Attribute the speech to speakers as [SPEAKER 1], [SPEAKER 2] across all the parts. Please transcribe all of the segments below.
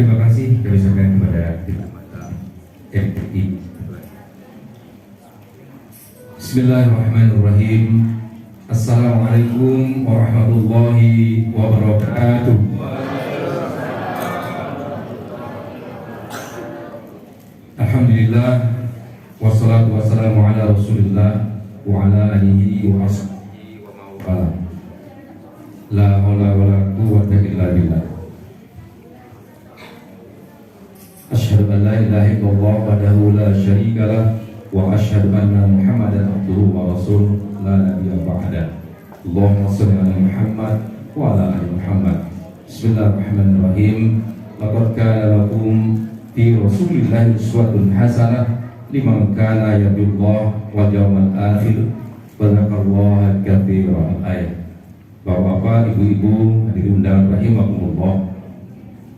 [SPEAKER 1] terima kasih kami sampaikan kepada MTI. Bismillahirrahmanirrahim. Assalamualaikum warahmatullahi wabarakatuh. Alhamdulillah, wassalatu wassalamu ala Rasulillah wa ala alihi wa ashabihi wa mawala. La haula wa la quwwata illa billah. Asyhadu an la ilaha illallah wahdahu la syarika lah wa asyhadu anna Muhammadan abduhu wa rasuluh la nabiyya ba'da. Allahumma shalli ala Muhammad wa ala ali Muhammad. Bismillahirrahmanirrahim. Laqad kana lakum fi Rasulillahi uswatun hasanah liman kana yarjullah wal yawmal akhir wa dzakarallaha katsiran. Ayat. Bapak-bapak, ibu-ibu, hadirin undangan rahimakumullah.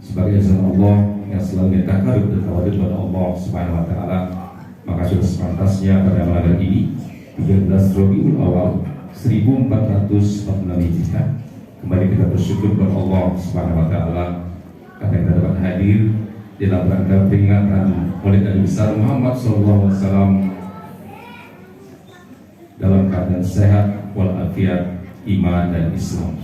[SPEAKER 1] Sebagai jalan Allah yang selalu takarub dan tawadhu kepada Allah Subhanahu wa taala, maka sudah sepantasnya pada malam ini 13 Rabiul Awal 1446 Hijriah kembali kita bersyukur kepada Allah Subhanahu wa taala karena kita dapat hadir dalam rangka peringatan Maulid Nabi besar Muhammad sallallahu alaihi wasallam dalam keadaan sehat walafiat, iman dan Islam.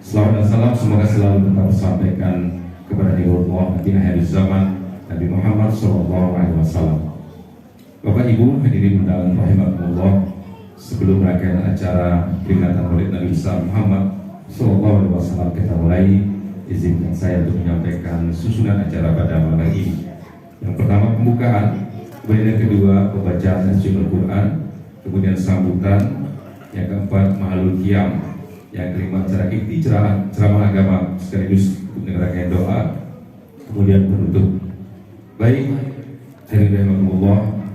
[SPEAKER 1] Selawat dan salam semoga selalu tetap tersampaikan kepada Allah di akhir zaman Nabi Muhammad sallallahu alaihi wasallam. Bapak Ibu hadirin undangan rahimakumullah, sebelum rangkaian acara peringatan Maulid Nabi besar Muhammad sallallahu alaihi wasallam kita mulai, izinkan saya untuk menyampaikan susunan acara pada malam ini. Yang pertama pembukaan, kemudian yang kedua pembacaan Al Quran, kemudian sambutan, yang keempat mahalul qiyam, yang kelima acara inti ceramah agama sekaligus mendengarkan doa, kemudian penutup. Baik, hadirin rahimakumullah,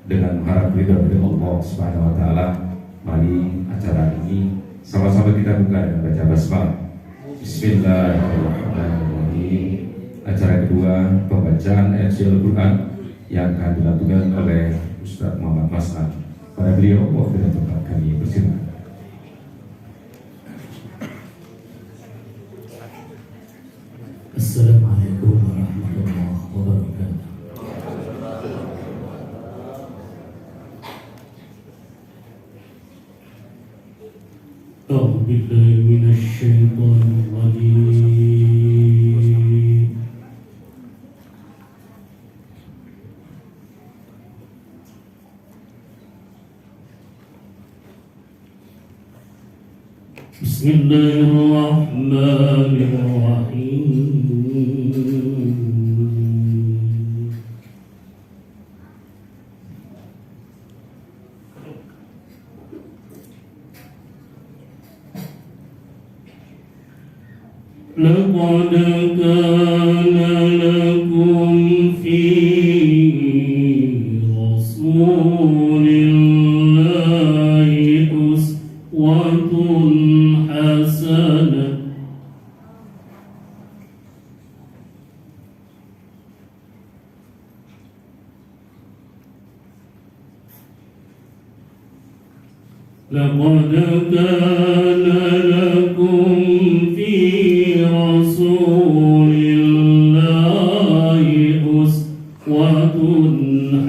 [SPEAKER 1] dengan harap ridha dari Allah Subhanahu wa taala, mari acara ini sama-sama kita buka dengan baca basmalah. Bismillahirrahmanirrahim. Acara kedua pembacaan ayat Al-Quran yang akan dilakukan oleh Ustaz Muhammad Mas'ad. Pada beliau waktu dan tempat kami bersilakan.
[SPEAKER 2] Assalamualaikum warahmatullahi wabarakatuh. أعوذ بالله من الشيطان الرجيم. بسم الله الرحمن الرحيم. لقد كان لكم في رسول الله أسوة حسنة لقد كان لكم في رسول الله أسوة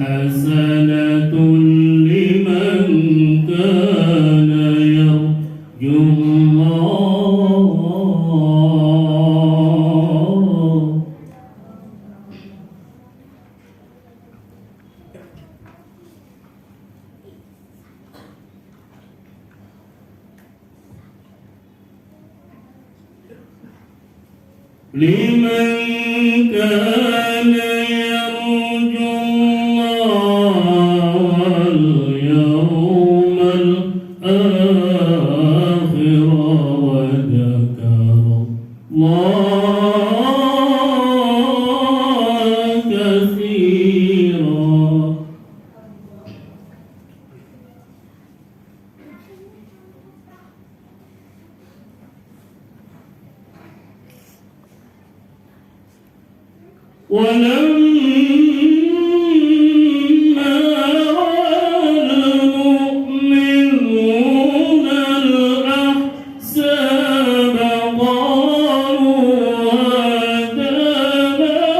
[SPEAKER 2] حسنة لمن كان يرجو الله لمن كان يرجو الله واليوم الآخر وذكر الله كثيرا. ولما رأى المؤمنون الأحزاب قالوا هذا ما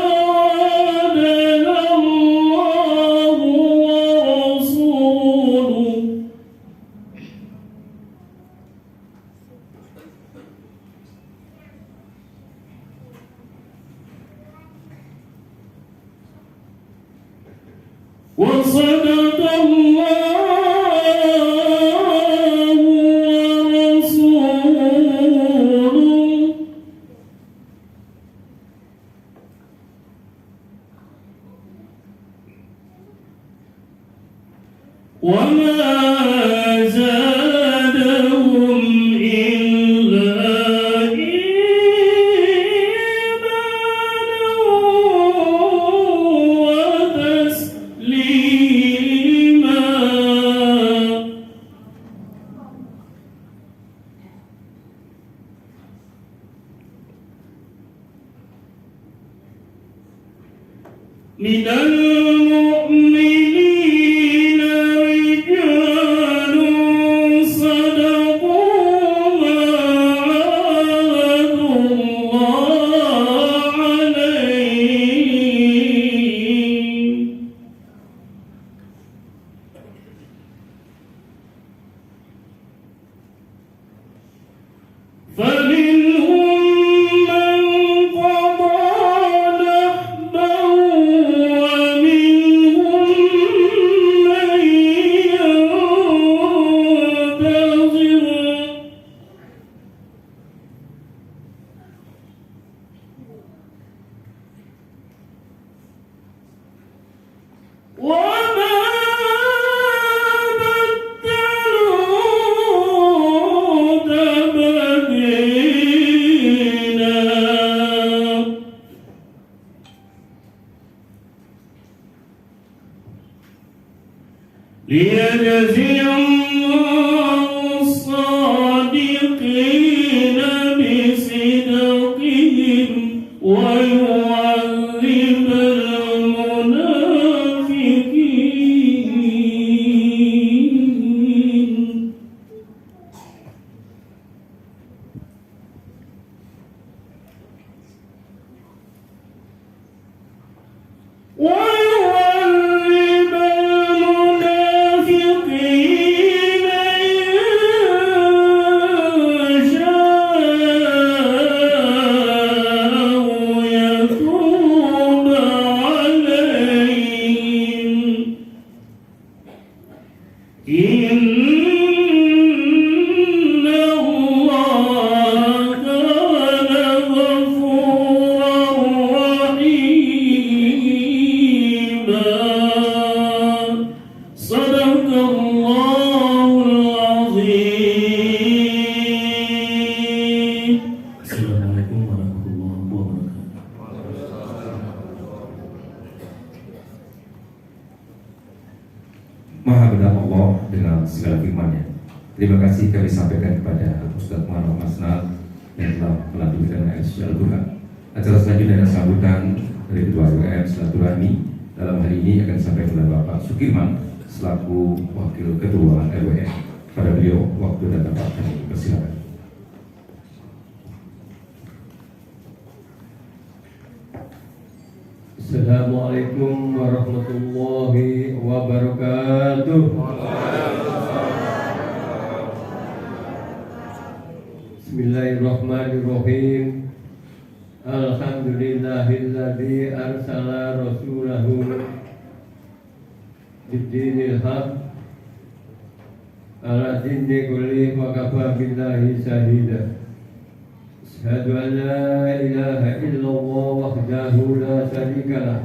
[SPEAKER 2] وصدق الله ورسوله وما زادهم إلا إيمانا وتسليما. من المؤمنين رجال صدقوا ما عاهدوا الله عليه فمنهم من قضى نحبه ومنهم من ينتظر وما بدلوا تبديلا. ليجزي الله الصادقين بصدقهم ويعذب المنافقين. ويعذب المنافقين إن شاء ويتوب عليهم إن الله كان غفورا رحيما. صدق الله العظيم. السلام عليكم ورحمة الله وبركاته.
[SPEAKER 1] Maha benar Allah dengan segala firman-Nya. Terima kasih kami sampaikan kepada Ustaz Muhammad Masnad yang telah melanjutkan ayat Al-Quran. Acara selanjutnya dan sambutan dari Ketua RWM Silaturahmi dalam hari ini akan disampaikan oleh Bapak Sukirman selaku Wakil Ketua RWM. Pada beliau waktu dan tempat kami persilakan.
[SPEAKER 3] Assalamualaikum warahmatullahi wabarakatuh. Bismillahirrahmanirrahim. Alhamdulillahilladzi arsala rasulahu bid-dinil haq ala dinni kulli wa kafa billahi shahida. Asyhadu an la ilaha illallah wahdahu la syarika lah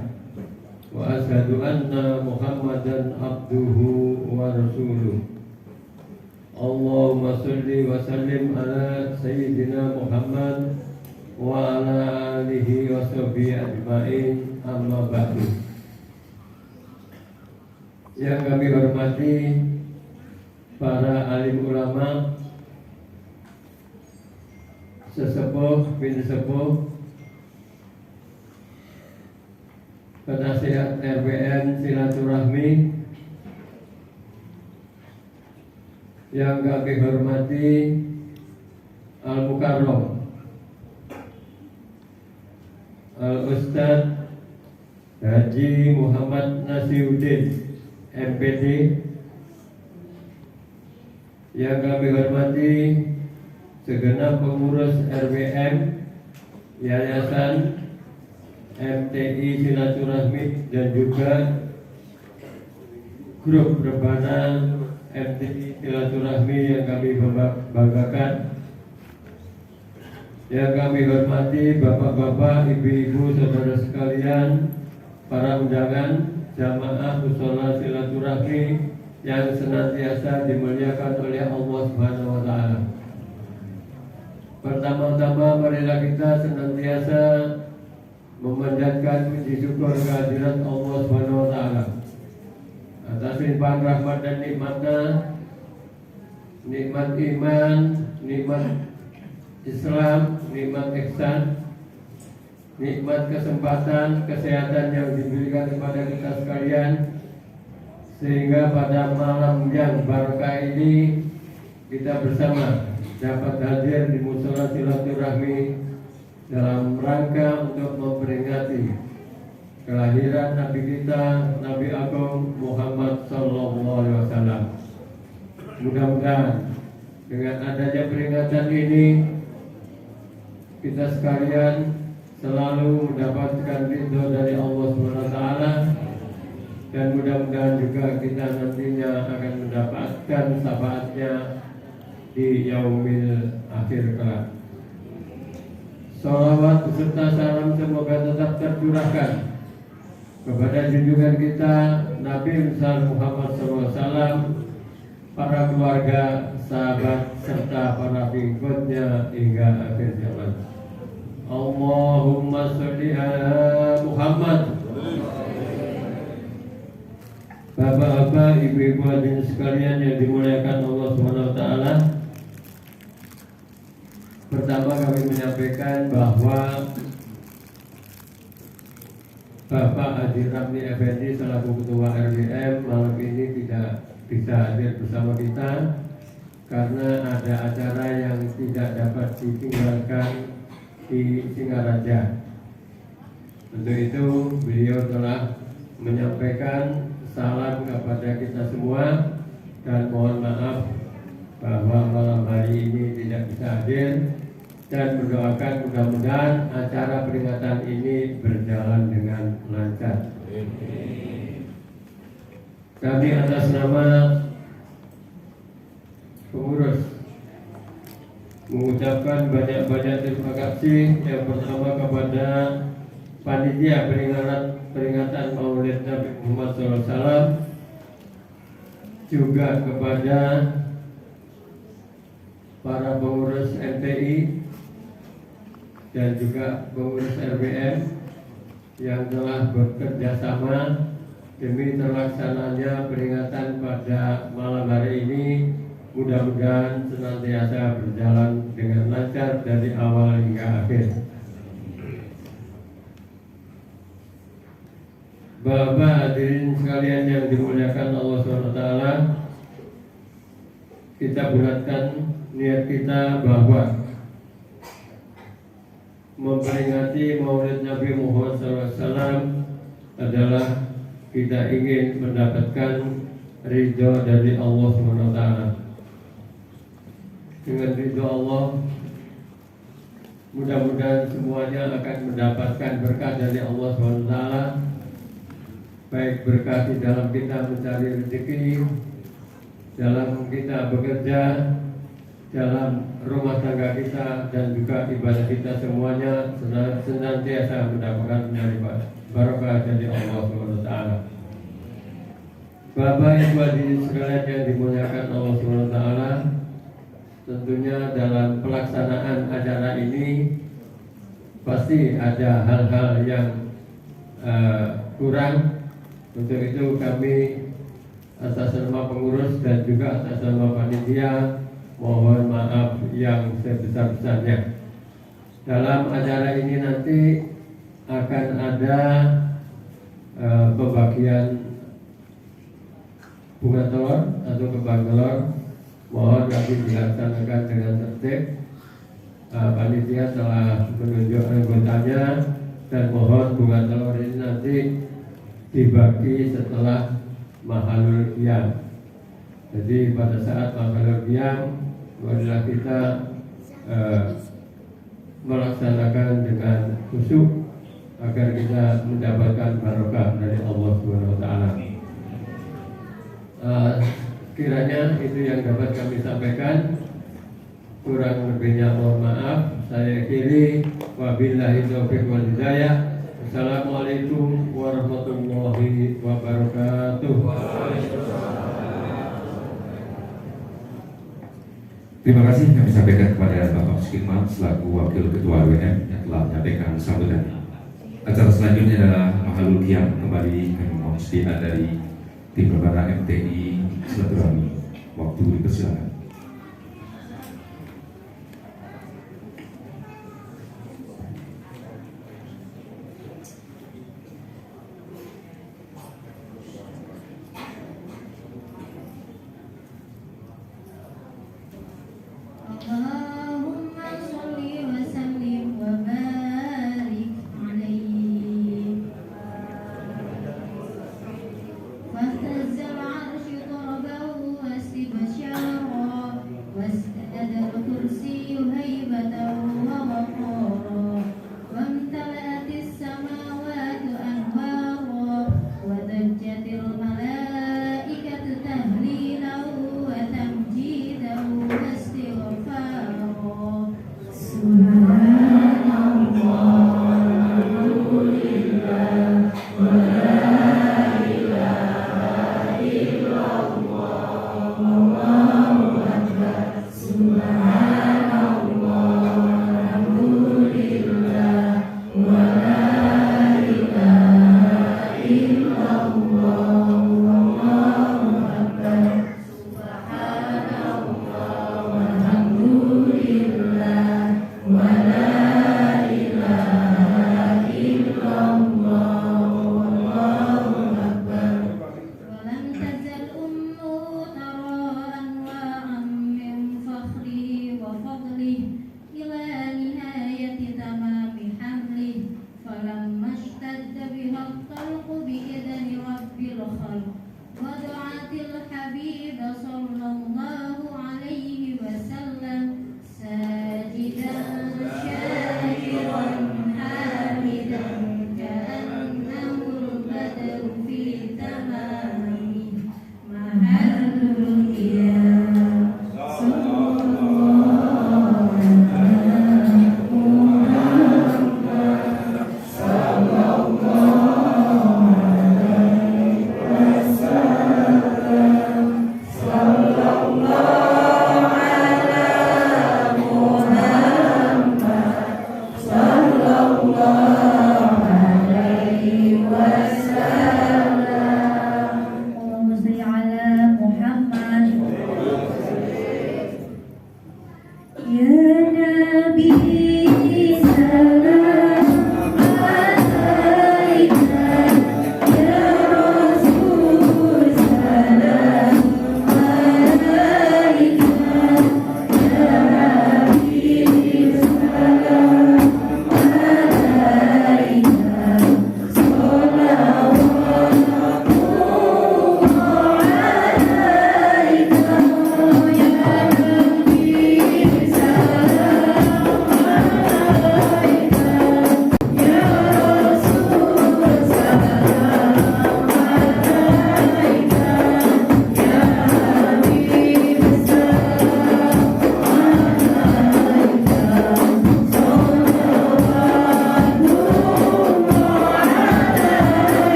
[SPEAKER 3] wa asyhadu anna Muhammadan abduhu wa rasuluh. Allahumma shalli wa sallim ala sayyidina Muhammad wa ala alihi wa sahbihi ajma'in, amma ba'du. Yang kami hormati para alim ulama, sesepuh bin sepuh, penasihat RWM Silaturahmi yang kami hormati, Al-Mukarram Al-Ustadz Haji Muhammad Nasiruddin MPD, yang kami hormati segenap pengurus RWM, Yayasan MTI Silaturahmi, dan juga grup rebana MTI Silaturahmi yang kami banggakan, yang kami hormati bapak-bapak, ibu-ibu, saudara sekalian, para undangan, jamaah mushola silaturahmi yang senantiasa dimuliakan oleh Allah Subhanahu wa Ta'ala. Pertama-tama marilah kita senantiasa memanjatkan puji syukur kehadirat Allah Subhanahu wa Ta'ala atas limpahan rahmat dan nikmatnya, nikmat iman, nikmat Islam, nikmat ihsan, nikmat kesempatan, kesehatan yang diberikan kepada kita sekalian, sehingga pada malam yang barokah ini kita bersama dapat hadir di mushola silaturahmi dalam rangka untuk memperingati kelahiran Nabi kita, Nabi Agung Muhammad Sallallahu Alaihi Wasallam. Mudah-mudahan dengan adanya peringatan ini kita sekalian selalu mendapatkan ridho dari Allah SWT, dan mudah-mudahan juga kita nantinya akan mendapatkan syafaatnya di yaumil akhir kelak. Salawat beserta salam semoga tetap tercurahkan kepada junjungan kita Nabi besar Muhammad SAW, para keluarga, sahabat, serta para pengikutnya hingga akhir zaman. Allahumma sholli ala Muhammad. Bapak-bapak, ibu-ibu hadirin sekalian yang dimuliakan Allah Subhanahu wa Ta'ala, pertama kami menyampaikan bahwa Bapak Haji Ramli Effendi selaku Ketua RWM malam ini tidak bisa hadir bersama kita karena ada acara yang tidak dapat ditinggalkan di Singaraja. Untuk itu beliau telah menyampaikan salam kepada kita semua dan mohon maaf bahwa malam hari ini tidak bisa hadir, dan mendoakan mudah-mudahan acara peringatan ini berjalan dengan lancar. Kami atas nama pengurus mengucapkan banyak-banyak terima kasih. Yang pertama kepada panitia peringatan Maulid Nabi Muhammad SAW, juga kepada para pengurus MTI dan juga pengurus RWM yang telah bekerja sama demi terlaksananya peringatan pada malam hari ini. Mudah-mudahan senantiasa berjalan dengan lancar dari awal hingga akhir. Bapak hadirin sekalian yang dimuliakan Allah SWT, kita bulatkan niat kita bahwa memperingati Maulid Nabi Muhammad SAW adalah kita ingin mendapatkan ridho dari Allah SWT. Dengan ridho Allah, mudah-mudahan semuanya akan mendapatkan berkah dari Allah SWT, baik berkah di dalam kita mencari rezeki, dalam kita bekerja, dalam rumah tangga kita, dan juga ibadah kita semuanya senantiasa mendapatkan barokah dari Allah SWT. Bapak Ibu hadirin sekalian yang dimuliakan Allah SWT, tentunya dalam pelaksanaan acara ini pasti ada hal-hal yang kurang. Untuk itu kami atas nama pengurus dan juga atas nama panitia mohon maaf yang sebesar-besarnya. Dalam acara ini nanti akan ada pembagian bunga telur atau kembang telur. Mohon kami dilaksanakan dengan tertib. Panitia telah menunjuk anggotanya, dan mohon bunga telur ini nanti dibagi setelah mahalul qiyam. Jadi pada saat mahalul qiyam adalah kita melaksanakan dengan khusyuk agar kita mendapatkan barokah dari Allah Subhanahu wa Ta'ala. Kiranya itu yang dapat kami sampaikan. Kurang lebihnya mohon maaf. Saya akhiri, wabillahi taufiq wal hidayah. Assalamualaikum warahmatullahi wabarakatuh.
[SPEAKER 1] Terima kasih kami sampaikan kepada Bapak Sukirman selaku Wakil Ketua WM yang telah menyampaikan sambutan. Acara selanjutnya adalah Mahalul Qiyam. Kembali kami mohon sedia dari tim Rebana MTI Silaturahmi. Waktu dipersilakan.
[SPEAKER 4] Allahumma sholli wa sallim wa barik alaihi. Fahtazza al-arshu tarabahu wa istibsyara.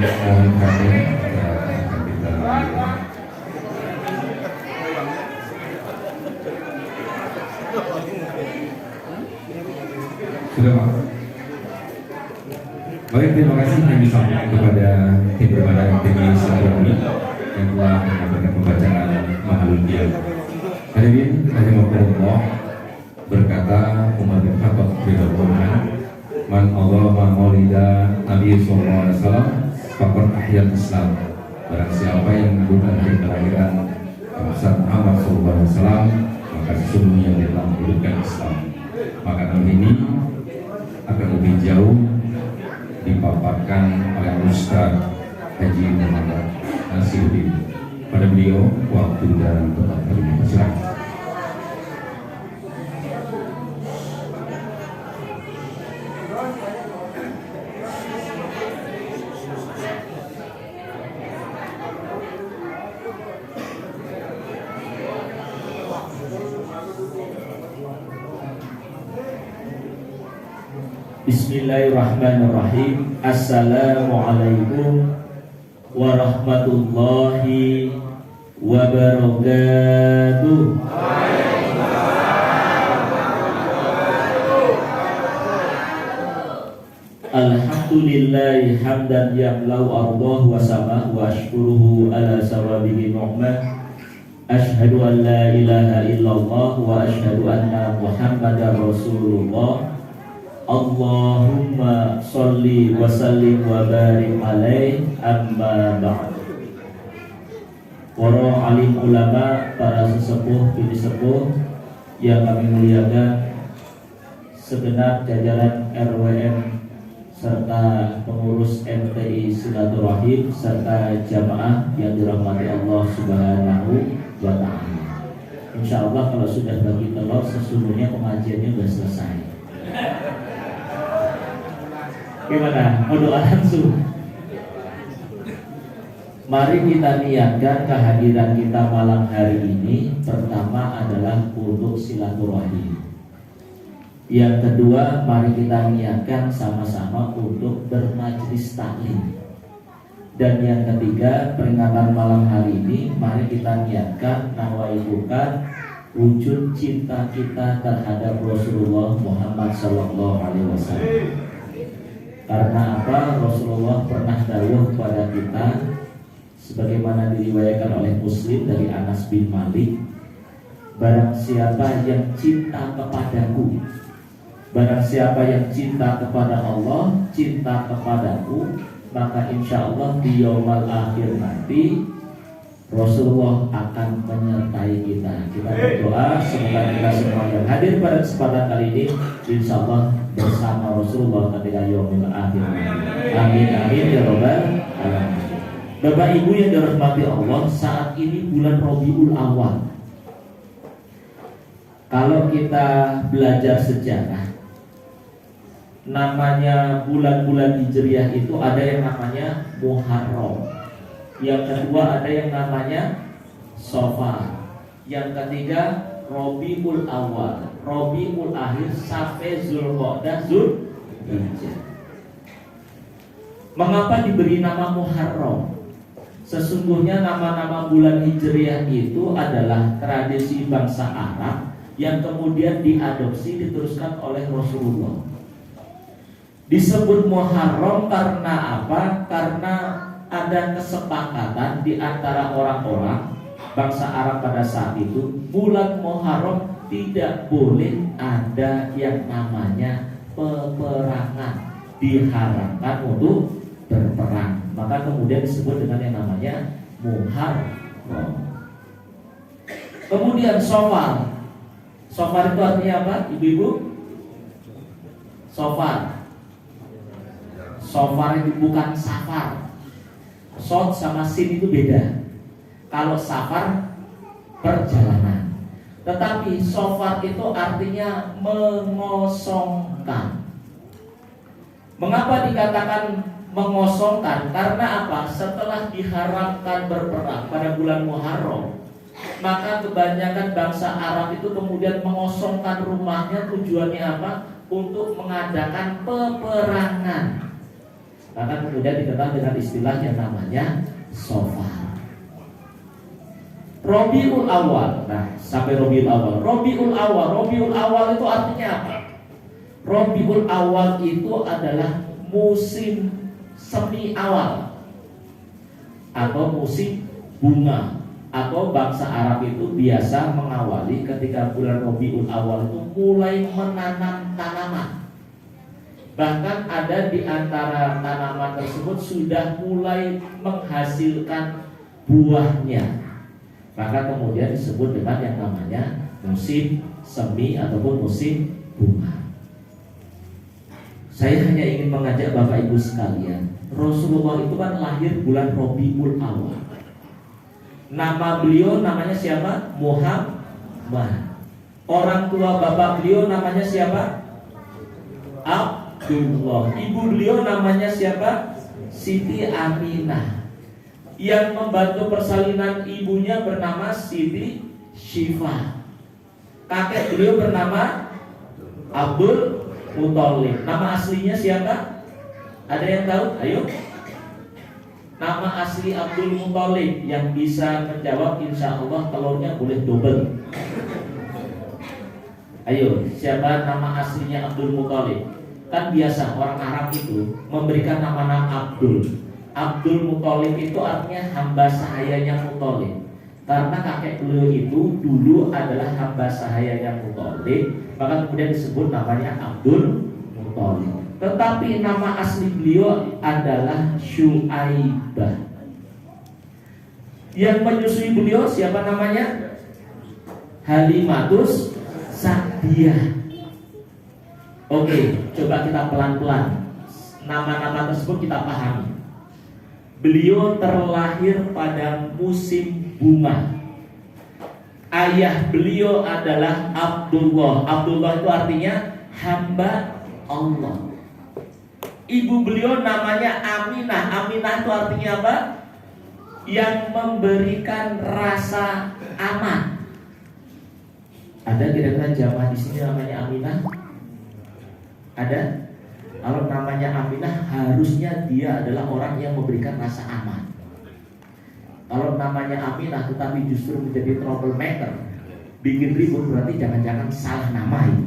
[SPEAKER 1] mohon perhatian akan kita sudah Pak. Baik, terima kasih kami sampaikan kepada tim Permada MTQ Silaturahmi yang telah menyampaikan pembacaan Mahalul Qiyam. Hadirin rahimakumullah, berkata Umar bin Khattab radhiyallahu anhu, "Man Allah maulida Nabi sallallahu alaihi wasallam faqad ahyal Islam." Barang siapa yang mengagungkan hari kelahiran Rasul Muhammad sallallahu alaihi wasallam, maka sesungguhnya dia telah menghidupkan Islam. Maka hal ini akan lebih jauh dipaparkan oleh Ustaz Haji Muhammad Nasiruddin. Pada beliau waktu dan tempat kami persilakan.
[SPEAKER 5] Bismillahirrahmanirrahim. Assalamualaikum warahmatullahi wabarakatuh. Alhamdulillahi hamdan yamlau ardahu wa samah wa ashkuruhu ala sawabihi nu'mah. Ashhadu an la ilaha illallah wa ashhadu anna muhammadar rasulullah. Allahumma sholli wa sallim wa barik alaih, amma ba'd. Para alim ulama, para sesepuh bini sepuh yang kami muliakan, segenap jajaran RWM serta pengurus MTI Silaturahim serta jamaah yang dirahmati Allah Subhanahu wa ta'ala. Insyaallah kalau sudah bagi telur, sesungguhnya pengajiannya sudah selesai. Gimana? Mau doa langsung? Mari kita niatkan kehadiran kita malam hari ini. Pertama adalah untuk silaturahim. Yang kedua, mari kita niatkan sama-sama untuk bermajlis taklim. Dan yang ketiga, peringatan malam hari ini, mari kita niatkan nawaibukan wujud cinta kita terhadap Rasulullah Muhammad SAW. Karena apa? Rasulullah pernah dawuh kepada kita, sebagaimana diriwayatkan oleh Muslim dari Anas bin Malik, barang siapa yang cinta kepadaku, barang siapa yang cinta kepada Allah, cinta kepadaku, maka insya Allah di yaumul akhir nanti Rasulullah akan menyertai kita. Kita berdoa semoga kita semua yang hadir pada kesempatan kali ini insya Allah bersama Rasulullah ketika yaumul akhir. Amin amin ya rabbal alamin. Bapak Ibu yang dirahmati Allah, saat ini bulan Rabiul Awal. Kalau kita belajar sejarah, namanya bulan-bulan Hijriah itu ada yang namanya Muharram. Yang kedua ada yang namanya Safar. Yang ketiga Rabiul Awal, Rabiul Akhir sampai Zulqa'dah, Zulhijjah. Mengapa diberi nama Muharram? Sesungguhnya nama-nama bulan Hijriah itu adalah tradisi bangsa Arab yang kemudian diadopsi, diteruskan oleh Rasulullah. Disebut Muharram karena apa? Karena ada kesepakatan di antara orang-orang bangsa Arab pada saat itu, bulan Muharram tidak boleh ada yang namanya peperangan, diharamkan untuk berperang. Maka kemudian disebut dengan yang namanya Muharram. Kemudian Safar. Safar itu artinya apa, ibu-ibu? Safar. Safar itu bukan safar. Sod sama sin itu beda. Kalau safar perjalanan, tetapi safar itu artinya mengosongkan. Mengapa dikatakan mengosongkan? Karena apa? Setelah diharamkan berperang pada bulan Muharram, maka kebanyakan bangsa Arab itu kemudian mengosongkan rumahnya. Tujuannya apa? Untuk mengadakan peperangan. Maka kemudian dikenal dengan istilah yang namanya Safar. Rabiul Awal. Nah, sampai Rabiul Awal. Rabiul Awal itu artinya apa? Rabiul Awal itu adalah musim semi awal atau musim bunga, atau bangsa Arab itu biasa mengawali ketika bulan Rabiul Awal itu mulai menanam tanaman. Bahkan ada di antara tanaman tersebut sudah mulai menghasilkan buahnya. Maka kemudian disebut dengan yang namanya musim semi ataupun musim bunga. Saya hanya ingin mengajak Bapak Ibu sekalian, Rasulullah itu kan lahir bulan Rabiul Awal. Nama beliau namanya siapa? Muhammad. Orang tua bapak beliau namanya siapa? Abdullah. Ibu beliau namanya siapa? Siti Aminah. Yang membantu persalinan ibunya bernama Siti Syifa. Kakek beliau bernama Abdul Muthalib. Nama aslinya siapa? Ada yang tahu? Ayo. Nama asli Abdul Muthalib. Yang bisa menjawab insya Allah telurnya boleh double. Ayo, siapa nama aslinya Abdul Muthalib? Kan biasa orang Arab itu memberikan nama-nama Abdul. Abdul Muthalib itu artinya hamba sahayanya Muthalib. Karena kakek beliau itu dulu adalah hamba sahayanya Muthalib, maka kemudian disebut namanya Abdul Muthalib. Tetapi nama asli beliau adalah Syuaibah. Yang menyusui beliau siapa namanya? Halimatus Sa'diyah. Oke, coba kita pelan-pelan. Nama-nama tersebut kita pahami. Beliau terlahir pada musim bunga. Ayah beliau adalah Abdullah. Abdullah itu artinya hamba Allah. Ibu beliau namanya Aminah. Aminah itu artinya apa? Yang memberikan rasa aman. Ada kira-kira jamaah di sini namanya Aminah? Ada? Kalau namanya Aminah harusnya dia adalah orang yang memberikan rasa aman. Kalau namanya Aminah tetapi justru menjadi troublemaker, bikin ribut, berarti jangan-jangan salah nama itu.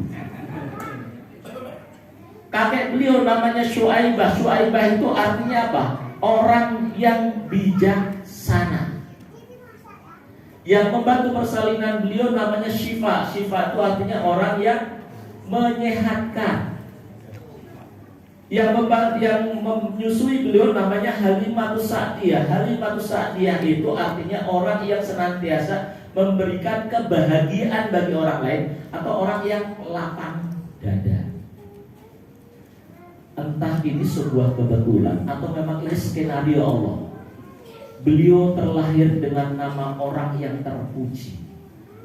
[SPEAKER 5] Kakek beliau namanya Syuaibah. Syuaibah itu artinya apa? Orang yang bijaksana. Yang membantu persalinan beliau namanya Syifa. Syifa itu artinya orang yang menyehatkan. Yang menyusui beliau namanya Halimatus Sa'diyah. Halimatus Sa'diyah itu artinya orang yang senantiasa memberikan kebahagiaan bagi orang lain atau orang yang lapang dada. Entah ini sebuah kebetulan atau memang ini skenario Allah. Beliau terlahir dengan nama orang yang terpuji.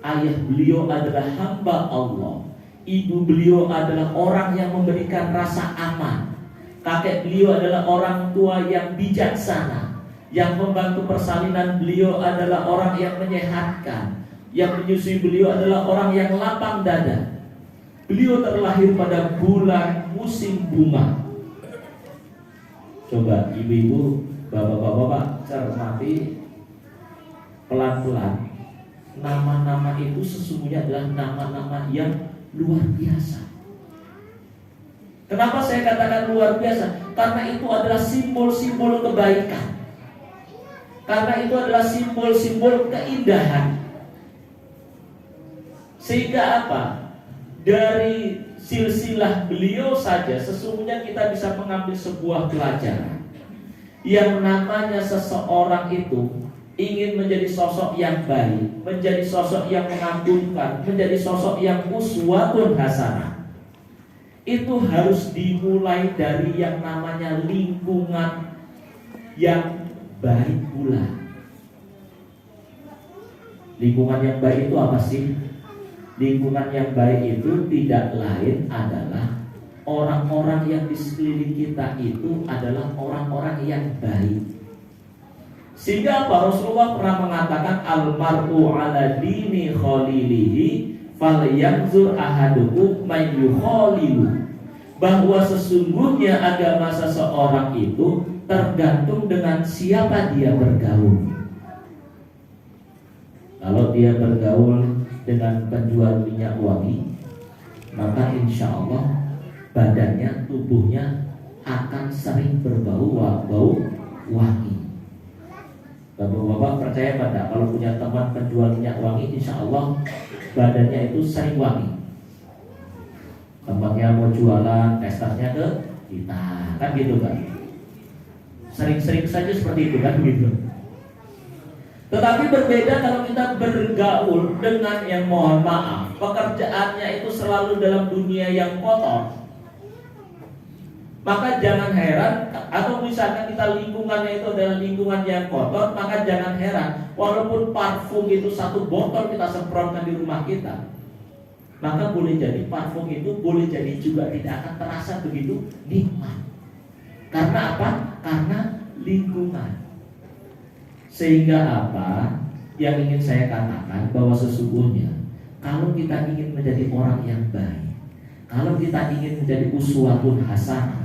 [SPEAKER 5] Ayah beliau adalah hamba Allah. Ibu beliau adalah orang yang memberikan rasa aman. Kakek beliau adalah orang tua yang bijaksana. Yang membantu persalinan beliau adalah orang yang menyehatkan. Yang menyusui beliau adalah orang yang lapang dada. Beliau terlahir pada bulan musim bunga. Coba ibu-ibu, bapak-bapak cermati pelan-pelan. Nama-nama itu sesungguhnya adalah nama-nama yang luar biasa. Kenapa saya katakan luar biasa? Karena itu adalah simbol-simbol kebaikan. Karena itu adalah simbol-simbol keindahan. Sehingga apa? Dari silsilah beliau saja sesungguhnya kita bisa mengambil sebuah pelajaran. Yang namanya seseorang itu ingin menjadi sosok yang baik, menjadi sosok yang mengagumkan, menjadi sosok yang uswatun hasanah, itu harus dimulai dari yang namanya lingkungan yang baik pula. Lingkungan yang baik itu apa sih? Lingkungan yang baik itu tidak lain adalah orang-orang yang di sekeliling kita itu adalah orang-orang yang baik. Sehingga apa? Rasulullah pernah mengatakan al-mar'u ala dini khalilihi falyanzur ahadukum man yukhalilu. bahwa sesungguhnya agama seseorang itu tergantung dengan siapa dia bergaul. Kalau dia bergaul dengan penjual minyak wangi, maka insya Allah badannya, tubuhnya akan sering berbau wangi. Bapak-bapak percaya pada kalau punya teman penjual minyak wangi, insya Allah badannya itu sering wangi. Temannya mau jualan, testernya ke kita, kan gitu kan? Sering-sering saja seperti itu kan begitu. Tetapi berbeda kalau kita bergaul dengan yang mohon maaf pekerjaannya itu selalu dalam dunia yang kotor. Maka jangan heran, atau misalnya kita lingkungannya itu adalah lingkungan yang kotor, maka jangan heran walaupun parfum itu satu botol kita semprotkan di rumah kita, maka boleh jadi parfum itu boleh jadi juga tidak akan terasa begitu nikmat. Karena apa? Karena lingkungan. Sehingga apa yang ingin saya katakan, bahwa sesungguhnya kalau kita ingin menjadi orang yang baik, kalau kita ingin menjadi uswatun hasanah,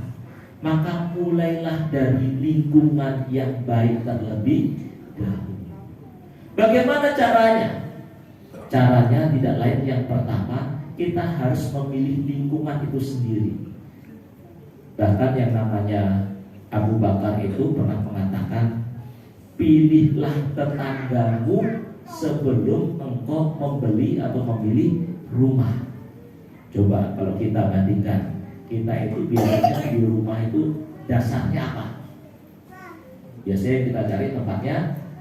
[SPEAKER 5] maka mulailah dari lingkungan yang baik terlebih dahulu. Bagaimana caranya? Caranya tidak lain, yang pertama kita harus memilih lingkungan itu sendiri. Bahkan yang namanya Abu Bakar itu pernah mengatakan, pilihlah tetanggamu sebelum engkau membeli atau memilih rumah. Coba kalau kita bandingkan, kita itu biasanya di rumah itu dasarnya apa? Biasanya kita cari tempatnya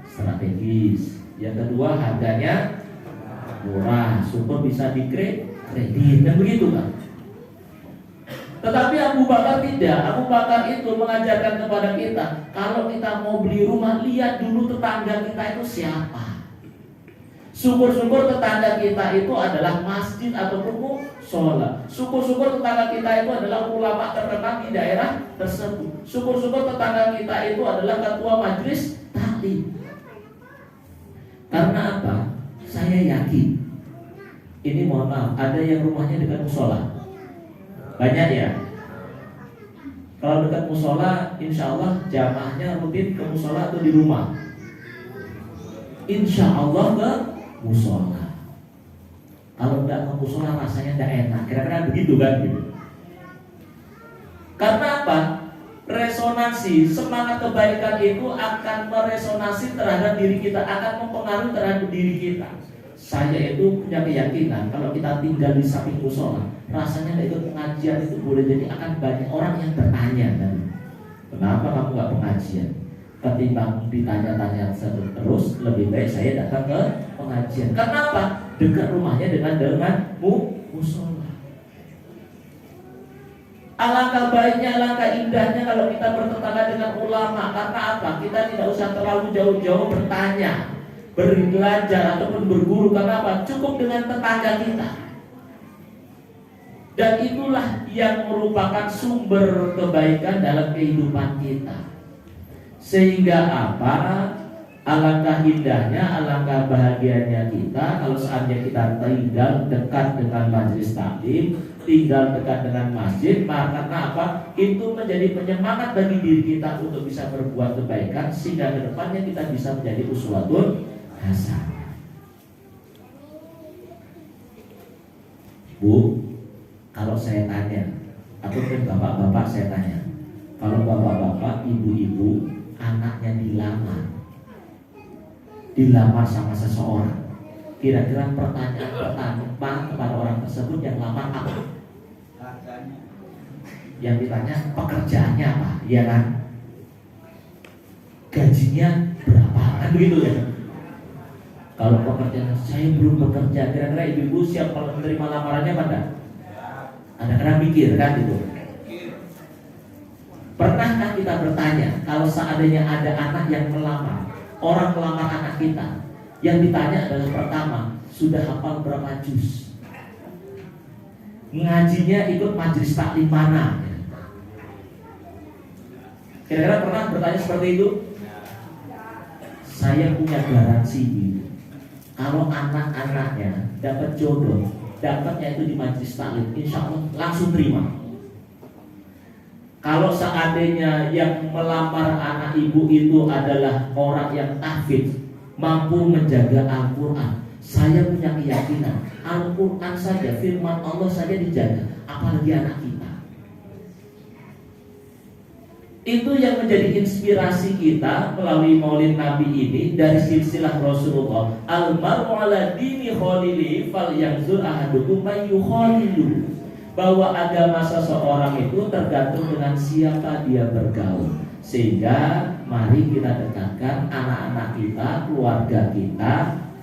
[SPEAKER 5] strategis. Yang kedua harganya murah, super bisa dikredit, dan begitu kan. Tetapi Abu Bakar tidak. Abu Bakar itu mengajarkan kepada kita, kalau kita mau beli rumah, lihat dulu tetangga kita itu siapa. Syukur-syukur tetangga kita itu adalah masjid ataupun musola. Syukur-syukur tetangga kita itu adalah ulama terkenal di daerah tersebut. Syukur-syukur tetangga kita itu adalah ketua majelis taklim. Karena apa? Saya yakin, ini mohon maaf, ada yang rumahnya dekat musola. Banyak ya. Kalau dekat musola, insya Allah jamaahnya rutin ke musola atau di rumah. Insya Allah ke musola. Kalau tidak ke musola rasanya tidak enak. Kira-kira begitu kan? Gitu. Karena apa? Resonansi semangat kebaikan itu akan meresonasi terhadap diri kita, akan mempengaruhi terhadap diri kita. Saya itu punya keyakinan kalau kita tinggal di samping musola, rasanya ikut pengajian itu boleh jadi akan banyak orang yang bertanya kan, kenapa kamu nggak pengajian? Ketimbang ditanya-tanya terus, lebih baik saya datang ke pengajian. Kenapa? Dekat rumahnya dengan musola. Alangkah baiknya, alangkah indahnya kalau kita bertetangga dengan ulama. Karena apa? Kita tidak usah terlalu jauh-jauh bertanya, belajar ataupun berguru. Karena apa? Cukup dengan tetangga kita. Dan itulah yang merupakan sumber kebaikan dalam kehidupan kita. Sehingga apa? Alangkah indahnya, alangkah bahagianya kita kalau seandainya kita tinggal dekat dengan majelis taklim, tinggal dekat dengan masjid. Karena apa? Itu menjadi penyemangat bagi diri kita untuk bisa berbuat kebaikan, sehingga kedepannya kita bisa menjadi uswatun hasanah. Bu, kalau saya tanya, ataupun bapak-bapak saya tanya, kalau bapak-bapak, ibu-ibu, anaknya dilamar sama seseorang, kira-kira pertanyaan pertama kepada orang tersebut yang lamar apa? Yang ditanya pekerjaannya apa, ya kan? Gajinya berapa, kan begitu ya? Kalau pekerjaan saya belum bekerja, kira-kira ibu-ibu siap kalau menerima lamarannya pada? Kadang-kadang mikir kan gitu. Pernahkah kita bertanya, kalau seandainya ada anak yang melamar, orang melamar anak kita, yang ditanya adalah pertama, sudah hafal berapa juz? Ngajinya ikut majelis taklim mana? Kira-kira pernah bertanya seperti itu? Saya punya garansi gitu. Kalau anak-anaknya dapat jodoh, dapatnya itu di majelis taklim, insya Allah langsung terima. Kalau seandainya yang melamar anak ibu itu adalah orang yang tahfidz, mampu menjaga Al-Quran, saya punya keyakinan Al-Quran saja, firman Allah saja dijaga, apalagi anak kita. Itu yang menjadi inspirasi kita melalui Maulid Nabi ini dari silsilah Rasulullah. Al-mar'u ala dini khalili falyanzur ahadukum may yukhalilu. Bahwa agama seseorang itu tergantung dengan siapa dia bergaul. Sehingga mari kita dekatkan anak-anak kita, keluarga kita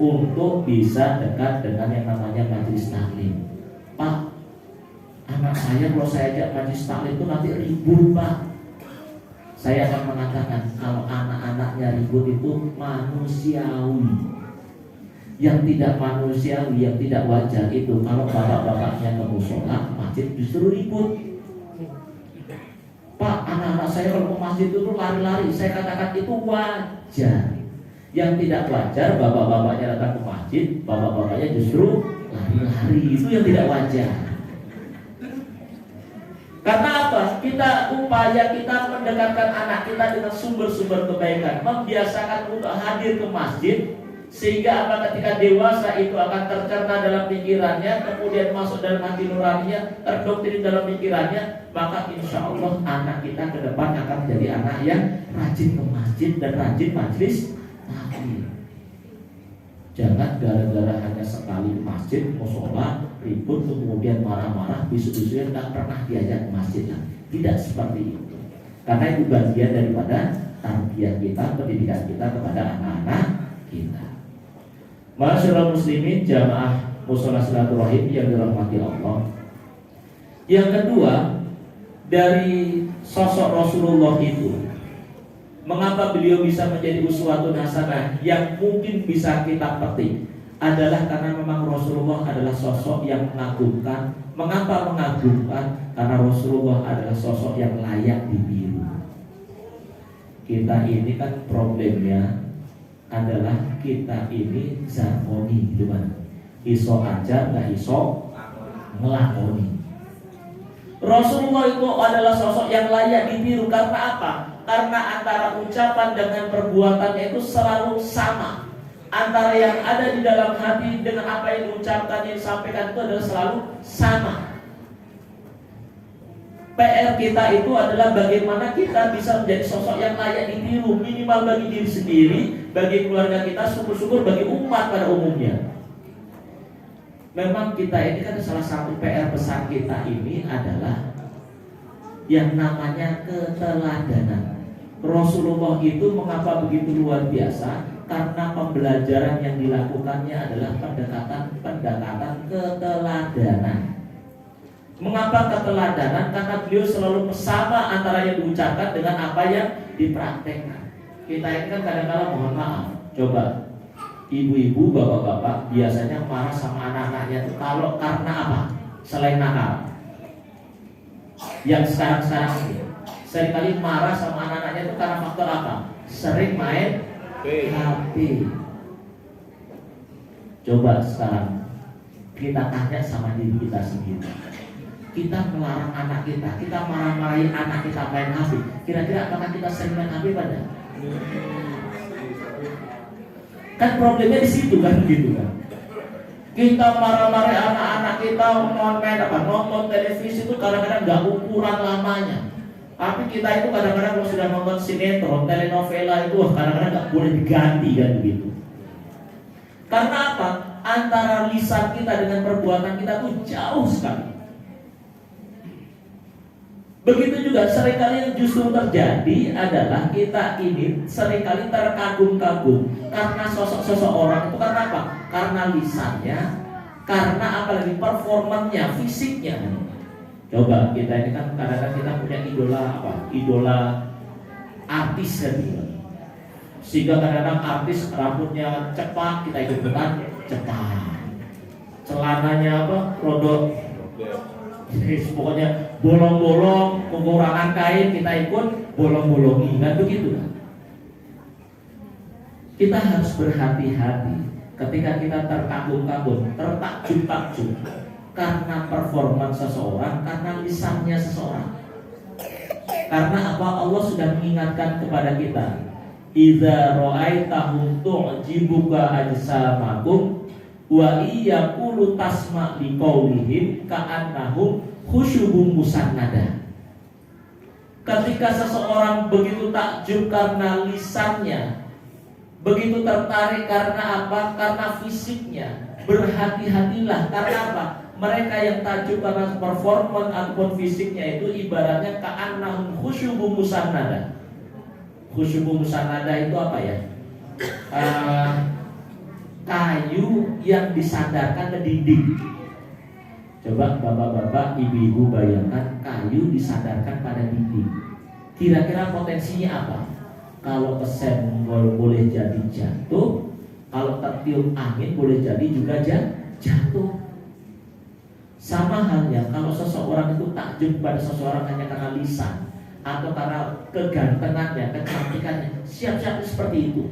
[SPEAKER 5] untuk bisa dekat dengan yang namanya majelis taklim. Pak, anak saya kalau saya ajak majelis taklim itu nanti ribut, Pak. Saya akan mengatakan kalau anak-anaknya ribut itu manusiawi. Yang tidak manusiawi, yang tidak wajar itu kalau bapak-bapaknya ke mushola, ke masjid justru ribut. Pak, anak-anak saya kalau ke masjid itu lari-lari. Saya katakan itu wajar. Yang tidak wajar, bapak-bapaknya datang ke masjid, bapak-bapaknya justru lari-lari. Itu yang tidak wajar. Karena apa? Upaya kita mendekatkan anak kita dengan sumber-sumber kebaikan, membiasakan untuk hadir ke masjid, sehingga apa, ketika dewasa itu akan tercerna dalam pikirannya, kemudian masuk dalam hati nuraninya, terdoktrin dalam pikirannya, maka insya Allah anak kita ke depan akan menjadi anak yang rajin ke masjid dan rajin majelis taklim. Jangan gara-gara hanya sekali ke masjid, mushola, ribut, kemudian marah-marah, besok-besoknya tidak pernah diajak ke masjid lah. Tidak seperti itu. Karena itu bagian daripada tarbiyah kita, pendidikan kita kepada anak-anak kita. Masyaallah muslimin, jamaah mushola silaturahim yang dirahmati Allah. Yang kedua, dari sosok Rasulullah itu, mengapa beliau bisa menjadi uswatun hasanah yang mungkin bisa kita petik adalah karena memang Rasulullah adalah sosok yang mengagumkan. Mengapa mengagumkan? Karena Rasulullah adalah sosok yang layak ditiru. Kita ini kan problemnya adalah kita ini zarmoni, gitu kan? Iso aja nggak iso ngelakoni. Rasulullah itu adalah sosok yang layak ditiru karena apa? Karena antara ucapan dengan perbuatannya itu selalu sama. Antara yang ada di dalam hati dengan apa yang diucapkan, yang disampaikan itu adalah selalu sama. PR kita itu adalah bagaimana kita bisa menjadi sosok yang layak ditiru, minimal bagi diri sendiri, bagi keluarga kita, syukur-syukur bagi umat pada umumnya. Memang kita ini kan salah satu PR besar kita ini adalah yang namanya keteladanan. Rasulullah itu mengapa begitu luar biasa? Karena pembelajaran yang dilakukannya adalah pendekatan keteladanan. Mengapa keteladanan? Karena beliau selalu bersama antara yang diucapkan dengan apa yang dipraktekkan. Kita ini kan kadang-kadang mohon maaf, coba ibu-ibu, bapak-bapak biasanya marah sama anak-anaknya itu kalau karena apa? Selain nakal. Yang sekarang ini seringkali marah sama anak-anaknya itu karena faktor apa? Sering main HP. Coba sekarang kita tanya sama diri kita sendiri. Kita melarang anak kita marah-marahin anak kita main HP. Kira-kira apakah kita sering main HP pada? Kan problemnya di situ kan, gitu kan. Kita marah-marahin anak-anak kita nonton televisi itu kadang-kadang nggak ukuran lamanya. Tapi kita itu kadang-kadang kalau sudah nonton sinetron, telenovela itu kadang-kadang nggak boleh diganti kan begitu. Karena apa? Antara lisan kita dengan perbuatan kita tuh jauh sekali. Begitu juga seringkali yang justru terjadi adalah kita ini seringkali terkagum-kagum karena sosok-sosok orang itu. Karena apa? Karena lisannya, karena apalagi performanya, fisiknya. Coba kita ini kan kadang-kadang kita punya idola apa? Idola artis kan gitu. Sehingga kadang-kadang artis rambutnya cepat, kita ikut-ikutan cepat. Celananya apa? Rodok. Pokoknya bolong-bolong, kekurangan kain kita ikut bolong-bolongi, kan begitu kan? Kita harus berhati-hati ketika kita terkagum-kagum, tertakjub-takjub karena performa seseorang, karena lisannya seseorang. Karena apa? Allah sudah mengingatkan kepada kita, idza ra'aitahum tu'jibuka ajsamakum wa iyaqulu tasma' liqaulihim ka'annahum khusyubun musannada. Ketika seseorang begitu takjub karena lisannya, begitu tertarik karena apa? Karena fisiknya, berhati-hatilah. Karena apa? Mereka yang takjub karena performan ataupun fisiknya itu ibaratnya ka'annahum khusyubun musannada. Khusyubun musannada itu apa ya? Kayu yang disandarkan ke dinding. Coba bapak-bapak, ibu-ibu bayangkan kayu disandarkan pada dinding. Kira-kira potensinya apa? Kalau kesenggol boleh jadi jatuh, kalau tertiup angin boleh jadi juga jatuh. Sama halnya kalau seseorang itu takjub pada seseorang hanya karena lisan atau karena kegantengannya, kecantikannya, siap-siap seperti itu,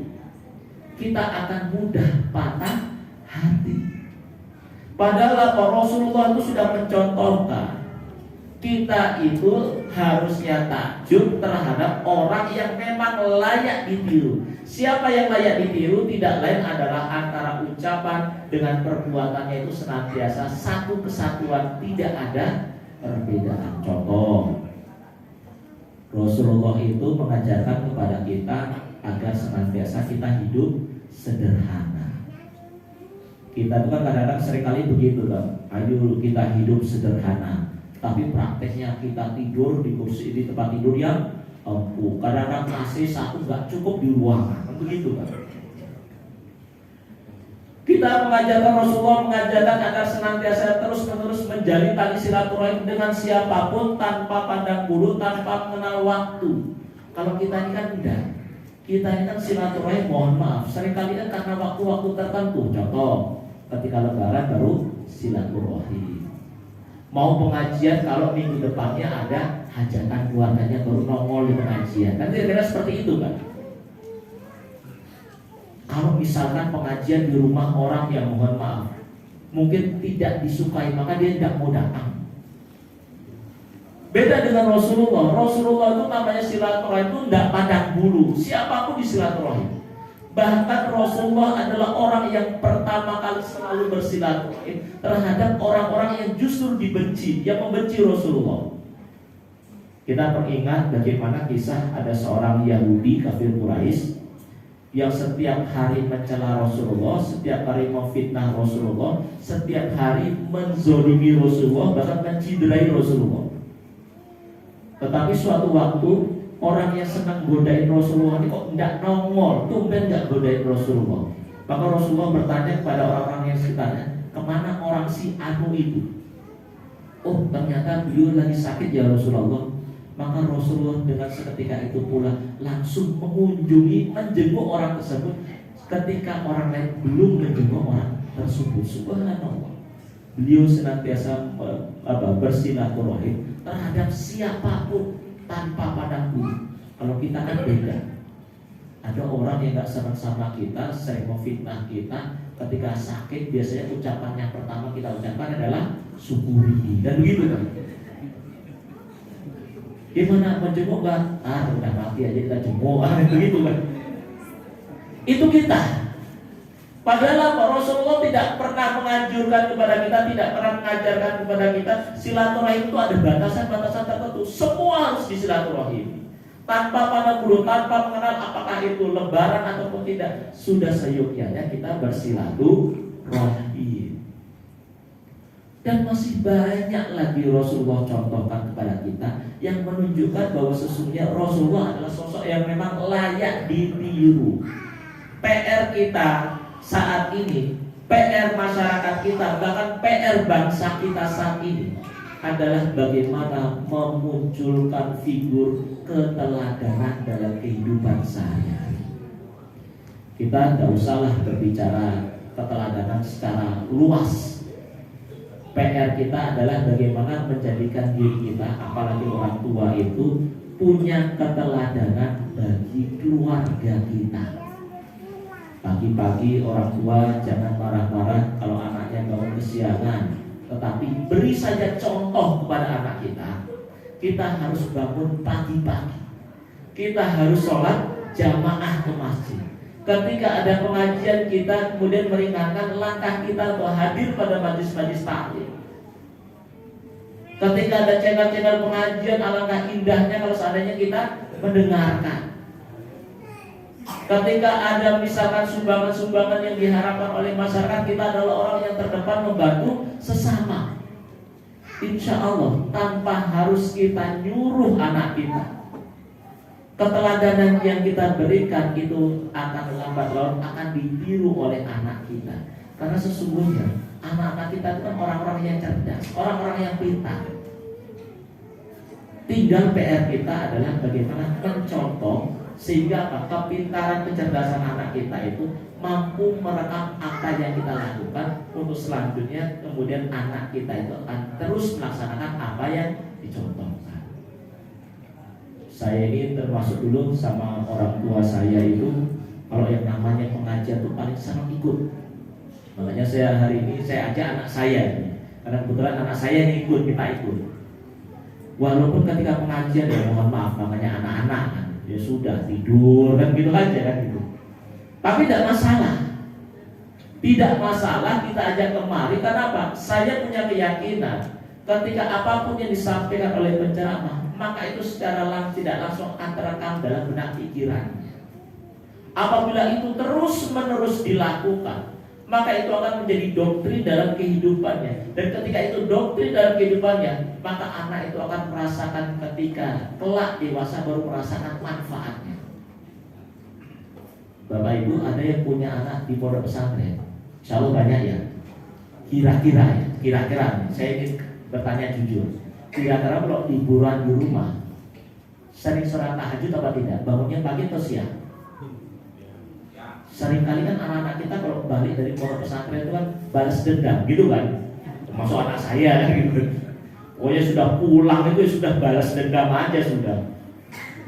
[SPEAKER 5] kita akan mudah patah hati. Padahal Rasulullah itu sudah mencontohkan kita itu harusnya takjub terhadap orang yang memang layak ditiru. Siapa yang layak ditiru? Tidak lain adalah antara ucapan dengan perbuatannya itu senantiasa satu kesatuan, tidak ada perbedaan. Contoh, Rasulullah itu mengajarkan kepada kita agar senantiasa kita hidup sederhana. Kita itu kan kadang-kadang seringkali begitu kan, ayo kita hidup sederhana. Tapi prakteknya kita tidur di kursi di tempat tidur yang empuk. Kadang-kadang AC satu nggak cukup di ruangan, begitu kan. Kita mengajarkan, Rasulullah mengajarkan agar senantiasa terus-menerus menjalin tali silaturahim dengan siapapun tanpa pandang bulu, tanpa mengenal waktu. Kalau kita ini kan enggak. Kita ini kan silaturahim, mohon maaf, seringkali kan karena waktu-waktu tertentu. Contoh, ketika lebaran baru silaturahim. Mau pengajian kalau minggu depannya ada hajatan keluarganya baru nongol di pengajian. Kan kira-kira seperti itu kan. Kalau misalkan pengajian di rumah orang yang mohon maaf mungkin tidak disukai, maka dia tidak mau datang. Beda dengan Rasulullah. Rasulullah itu namanya silaturahim itu tidak pandang bulu, siapapun di silaturahim. Bahkan Rasulullah adalah orang yang pertama kali selalu bersilaturahim terhadap orang-orang yang justru dibenci, yang membenci Rasulullah. Kita teringat bagaimana kisah ada seorang Yahudi kafir Quraisy yang setiap hari mencela Rasulullah, setiap hari memfitnah Rasulullah, setiap hari menzolimi Rasulullah, bahkan menciderai Rasulullah. Tetapi suatu waktu orang yang senang godain Rasulullah ini kok tidak nongol, tumben tidak godain Rasulullah. Maka Rasulullah bertanya kepada orang-orang yang sekitarnya, kemana orang si anu itu? Oh, ternyata beliau lagi sakit ya Rasulullah. Maka Rasulullah dengan seketika itu pula langsung mengunjungi, menjenguk orang tersebut ketika orang lain belum menjenguk orang tersebut. Subhanallah. Beliau senantiasa bersilaturahim terhadap siapapun tanpa pandang bulu. Kalau kita kan beda. Ada orang yang gak senang sama kita, sering memfitnah kita. Ketika sakit biasanya ucapan yang pertama kita ucapkan adalah syukuri. Dan begitu kan. Gimana menjenguk kan? Udah mati aja kita jenguk. Begitu kan. Itu kita. Padahal Rasulullah tidak pernah menganjurkan kepada kita, tidak pernah mengajarkan kepada kita silaturahim itu ada batasan-batasan tertentu. Semua harus disilaturahim tanpa pandang bulu, tanpa mengenal apakah itu lebaran ataupun tidak. Sudah seyogyanya kita bersilaturahim. Dan masih banyak lagi Rasulullah contohkan kepada kita yang menunjukkan bahwa sesungguhnya Rasulullah adalah sosok yang memang layak ditiru. PR kita saat ini, PR masyarakat kita, bahkan PR bangsa kita saat ini adalah bagaimana memunculkan figur keteladanan dalam kehidupan sehari-hari. Kita tidak usahlah berbicara keteladanan secara luas. PR kita adalah bagaimana menjadikan diri kita, apalagi orang tua itu, punya keteladanan bagi keluarga kita. Pagi-pagi orang tua jangan marah-marah kalau anaknya bangun kesiangan, tetapi beri saja contoh kepada anak kita. kita harus bangun pagi-pagi. Kita harus sholat jamaah ke masjid. Ketika ada pengajian, kita kemudian meringankan langkah kita untuk hadir pada majlis-majlis taklim. Ketika ada channel-channel pengajian, alangkah indahnya kalau seandainya kita mendengarkan. Ketika ada misalkan sumbangan-sumbangan yang diharapkan oleh masyarakat, kita adalah orang yang terdepan membantu sesama. Insya Allah tanpa harus kita nyuruh anak kita, keteladanan yang kita berikan itu akan lambat laun akan ditiru oleh anak kita. Karena sesungguhnya anak-anak kita itu kan orang-orang yang cerdas, orang-orang yang pintar. Tinggal PR kita adalah bagaimana mencontoh sehingga kepintaran kecerdasan anak kita itu mampu merekam apa yang kita lakukan untuk selanjutnya kemudian anak kita itu akan terus melaksanakan apa yang dicontohkan. Saya ini termasuk dulu sama orang tua saya itu kalau yang namanya pengajian itu paling senang ikut. Makanya saya hari ini saya ajak anak saya karena kebetulan anak saya yang ikut, kita ikut. Walaupun ketika pengajian ya mohon maaf namanya anak-anak kan, ya sudah tidur kan gitu aja kan gitu. Tapi tidak masalah. Tidak masalah kita ajak kemari karena apa? Saya punya keyakinan ketika apapun yang disampaikan oleh penceramah, maka itu secara tidak langsung akan terekam dalam benak pikirannya. Apabila itu terus-menerus dilakukan, maka itu akan menjadi doktrin dalam kehidupannya. Dan ketika itu doktrin dalam kehidupannya, maka anak itu akan merasakan ketika kelak dewasa baru merasakan manfaatnya. Bapak Ibu ada yang punya anak di pondok pesantren? Insya Allah banyak ya. Kira-kira saya ingin bertanya jujur. Kira-kira kalau liburan di rumah sering sholat tahajud apa tidak? Bangunnya pagi atau siang? Seringkali kan anak-anak kita kalau balik dari pondok pesantren itu kan balas dendam gitu kan. Termasuk anak saya kan gitu. Pokoknya sudah pulang itu sudah balas dendam aja sudah.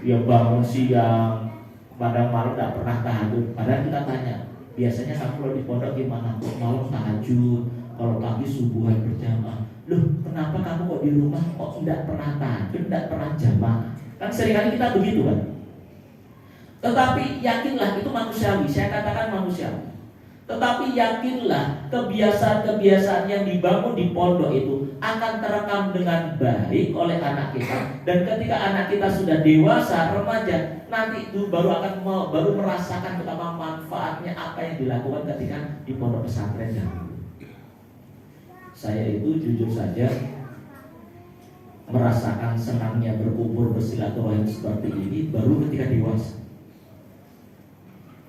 [SPEAKER 5] Ya bangun siang, pada malam tidak pernah tahajud. Padahal kita tanya, biasanya kamu kalau di pondok gimana? Malam tahajud, kalau pagi subuhan berjamaah. Loh, kenapa kamu kok di rumah kok tidak pernah tahajud, tidak pernah jamaah? Kan seringkali kita begitu kan. Tetapi yakinlah itu manusiawi, saya katakan manusiawi. Tetapi yakinlah kebiasaan-kebiasaan yang dibangun di pondok itu akan terekam dengan baik oleh anak kita. Dan ketika anak kita sudah dewasa, remaja, nanti itu baru merasakan betapa manfaatnya apa yang dilakukan ketika di pondok pesantren dahulu. Saya itu jujur saja merasakan senangnya berkumpul bersilaturahim seperti ini baru ketika dewasa.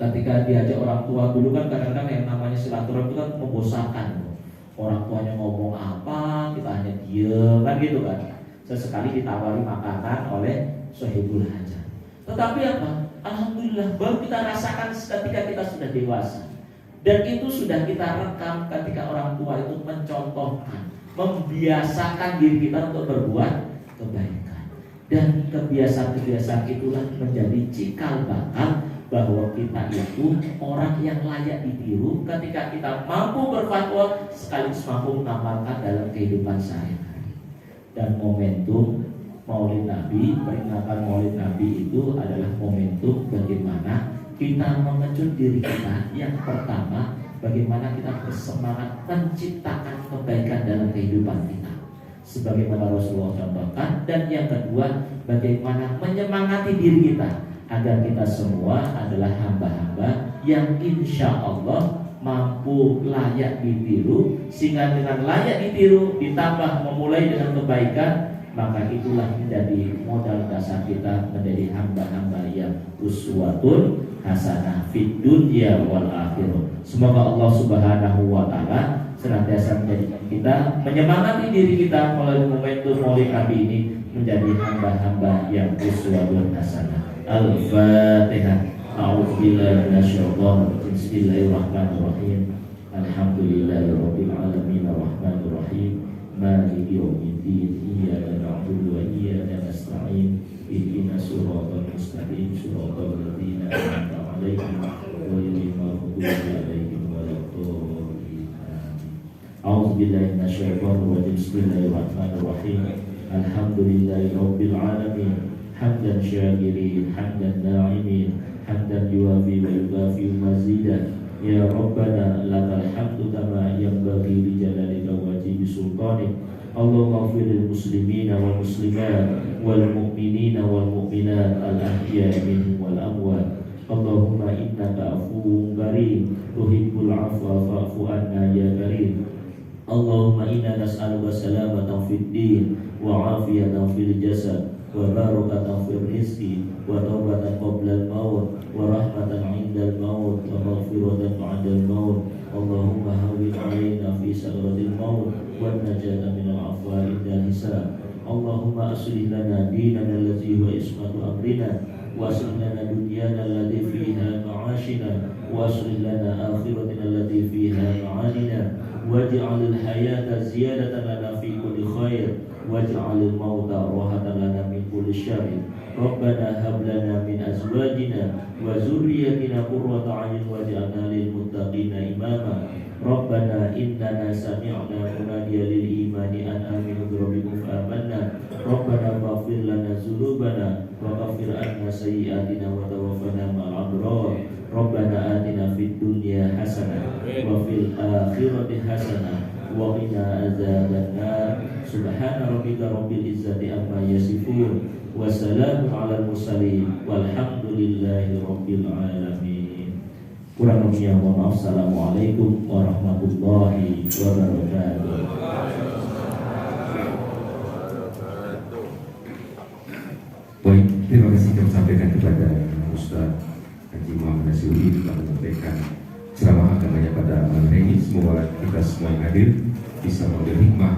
[SPEAKER 5] Ketika diajak orang tua dulu kan kadang-kadang yang namanya silaturahim itu kan membosankan. Orang tuanya ngomong apa, kita hanya diam kan gitu kan. Sesekali ditawari makanan oleh sohibul hajat. Tetapi apa? Alhamdulillah baru kita rasakan ketika kita sudah dewasa. Dan itu sudah kita rekam ketika orang tua itu mencontohkan, membiasakan diri kita untuk berbuat kebaikan. Dan kebiasaan-kebiasaan itulah menjadi cikal bakal bahwa kita itu orang yang layak ditiru ketika kita mampu berfatwa sekaligus mampu mengamalkan dalam kehidupan sehari-hari. Dan momentum Maulid Nabi, peringatan Maulid Nabi itu adalah momentum bagaimana kita mengecut diri kita. Yang pertama, bagaimana kita bersemangat menciptakan kebaikan dalam kehidupan kita sebagaimana Rasulullah contohkan. Dan yang kedua, bagaimana menyemangati diri kita agar kita semua adalah hamba-hamba yang insya Allah mampu layak ditiru. Sehingga dengan layak ditiru ditambah memulai dengan kebaikan, maka itulah menjadi modal dasar kita menjadi hamba-hamba yang uswatun hasanah fid dunya wal akhirah. Semoga Allah Subhanahu wa taala senantiasa menjadikan kita, menyemangati diri kita melalui momentum Maulid Nabi ini menjadi hamba-hamba yang uswatun hasanah. Al-Fatihah. A'udzubillahi minasyaitonir rajim. Bismillahirrahmanirrahim. Alhamdulillahirabbil alamin arrahmanir rahim. Maliki yaumiddin. Iyyaka na'budu wa iyyaka nasta'in. Ihdinas siratal mustaqim. Siratal ladzina an'amta 'alaihim ghairil maghdubi 'alaihim waladdallin. A'udzubillahi minasyaitonir rajim. Bismillahirrahmanirrahim. Alhamdulillahi Rabbil Alamin. Hamdan syakirin, hamdan na'imin, hamdan yuwafi wa yukafi mazidah. Ya Rabbana lakal hamdu kama yanbaghi li jalalika wa wajhi sultanik. Allahumma ighfir lil muslimina wal muslimat wal mu'minina wal mu'minat al ahya'i minhum wal amwat. Allahumma innaka afuwwun karim tuhibbul afwa fa'fu anna ya karim. Allahumma inna nas'aluka salamatan fid din wa afiyatan fil jasad wa barakatan fil rizqi wa taubatan qabla al-maut wa rahmatan 'inda al-maut wa maghfiratan 'inda al-maut. Allahumma hawwin 'alaina fi sakratil maut wa najata min al-afwa 'inda al-hisab. Allahumma aslih lana dinana allazi huwa ismatu amrina wa aslih lana dunyana allati fiha ma'ashina wa aslih lana akhiratina allati fiha ma'adina waj'alil hayata ziyadatan lana fi kulli khair waj'alil mauta rahatan lana min kulli syarr. Rabbana hab lana min azwajina wa zurriyyatina qurrata a'yun waj'alna lil muttaqina imama. Rabbana innana sami'na munadiyan lil imani an aminu bi rabbikum fa amanna. Rabbana faghfir lana dzunubana wa kaffir anna sayyi'atina wa tawaffana ma'al abrar. Rabbana atina fid dunya hasanah wa fil akhirati hasanah wa qina adzabannar. Subhana rabbika rabbil izzati amma yasifun wa salamun 'alal mursalin walhamdulillahi rabbil alamin. Kurang lebihnya mohon maaf. Assalamualaikum warahmatullahi wabarakatuh.
[SPEAKER 1] Baik, terima kasih kami sampaikan kepada Ustaz Haji Muhammad Nasyuri telah menyampaikan ceramah agamanya pada malam hari ini. Semoga kita semua yang hadir bisa mengambil hikmah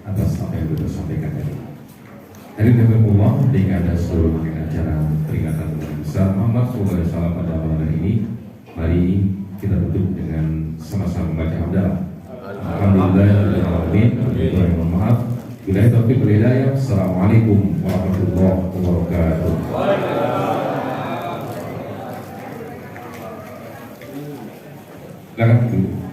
[SPEAKER 1] atas apa yang beliau sampaikan tadi. Hadirin Allah, dengan ada seluruh acara peringatan bulan besar Muhammad SAW pada malam hari ini, mari kita tutup dengan sama-sama membaca hamdalah. Alhamdulillahirobbilalamin. Mohon maaf. Bila taufiq wal hidayah. Assalamualaikum warahmatullahi wabarakatuh. Silakan.